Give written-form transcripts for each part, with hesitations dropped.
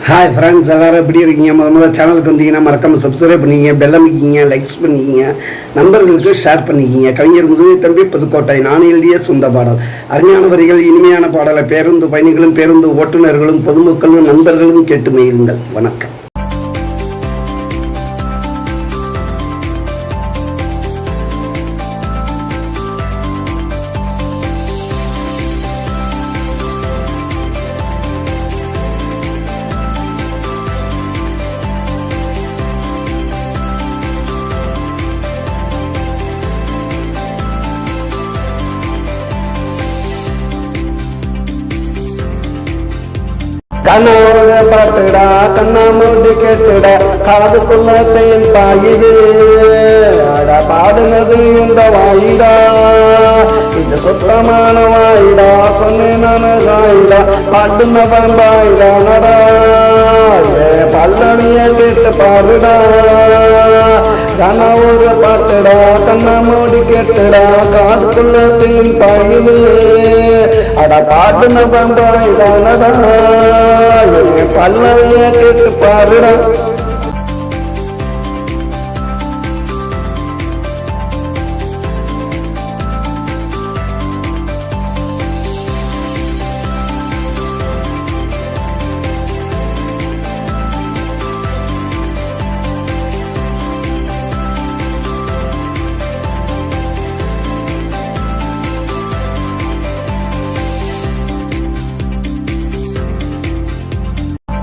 Hi friends, எல்லோரும் எப்படி இருக்கீங்க? முதல்ல சேனலுக்கு வந்தீங்கன்னா மறக்காமல் சப்ஸ்கிரைப் பண்ணிக்கிங்க, பெல் அமைக்கிங்க, லைக்ஸ் பண்ணிக்கிங்க, நண்பர்களுக்கு ஷேர் பண்ணிக்கிங்க. கவிஞர் முதுகை தம்பி புதுக்கோட்டை. நான் எழுதிய சொந்த பாடல். அருமையான வரிகள், இனிமையான பாடலை பேருந்து பயணிகளும் பேருந்து ஓட்டுநர்களும் பொதுமக்களும் நண்பர்களும் கேட்டு மகிழுங்கள். வணக்கம். கண்ணாவோட பாட்டுடா, கண்ணா மூடி கேட்டுடா, காதுக்குள்ள தேன் பாயுது. அடா பாடுனது இந்த வாயிடா, இது சுத்தமான வாயிடா, சொன்னேன் நானு சாயிடா, பாட்டுன பாயிடா நடா, பல்லவிய கேட்டு பாருடா. கண்ணாவோட பாட்டுடா, கண்ணா மூடி கேட்டுடா, காதுக்குள்ள தேன் பாயுது. அட பாட்டுன பாயிடா நடா, பல்லவிய கேட்டு பாருடா.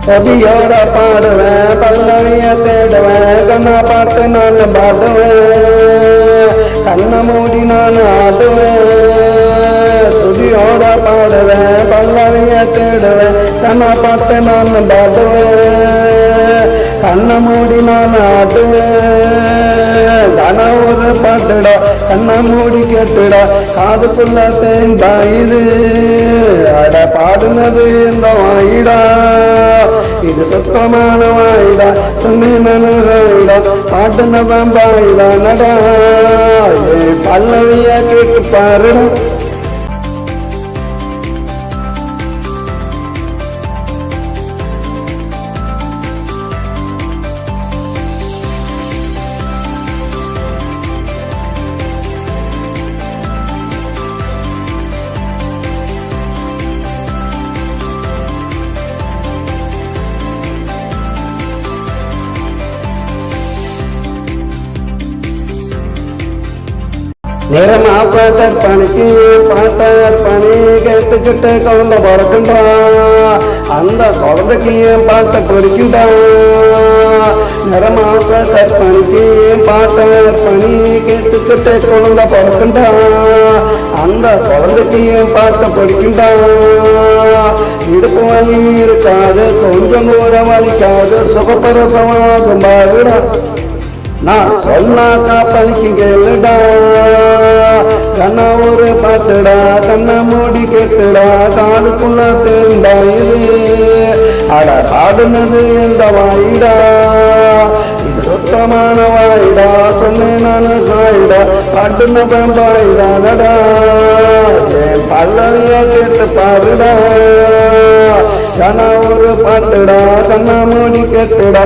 பொதியோட பாடுவேன், பல்லவிய தேடுவேன், கண்ணா பாட்டு நான் பாடுவேன், கண்ணை மூடி நான் ஆடுவேன். சுதியோட பாடுவேன், பல்லவிய தேடுவேன், கண்ணா பாட்டு நான் பாடுவேன், கண்ணை மூடி நான் ஆடுவேன். கன ஒரு பாட்டுடா, கண்ணை மூடி கேட்டுடா, காதுக்குள்ள தேன் பாயுது. அட பாடுனது இந்த வாயிடா, இது சுத்தமான வாயிடா, சொன்னேன் பாட்டுன பாயிடா நடா, பல்லவிய கேட்டு பாருடா. நேரமாக கற்பனைக்கு பாட்டார் பணி கேட்டுக்கிட்டு குழந்த பிறக்குண்டா, அந்த குழந்தைக்கு பாட்டை பொறிக்குண்டா. நிறமாச கற்பனைக்கு பாட்டார் பணி கேட்டுக்கிட்டு குழந்த பிறக்குண்டா, அந்த குழந்தைக்கு பாட்டை பொறிக்குண்டா. இடுப்பு வலி இருக்காது, கொஞ்சம் கூட வலிக்காது, சுகப்பிரசமாகும் பாருடா. நான் சொன்னாக்கா பழிக்குங்கடா, கண்ணா ஒரு பாட்டுடா, கண்ணை மூடி கேட்டுடா, காதுக்குள்ள தேண்டாயுது. அட பாடுனது இந்த வாயிடா, இது சுத்தமான வாயிடா, சொன்னேன் நானு சாயிடா, பாட்டுன பாயிடா நடா, பல்லவிய கேட்டு பாருடா. கண்ணா ஒரு பாட்டுடா, கண்ணா மூடி கேட்டுடா.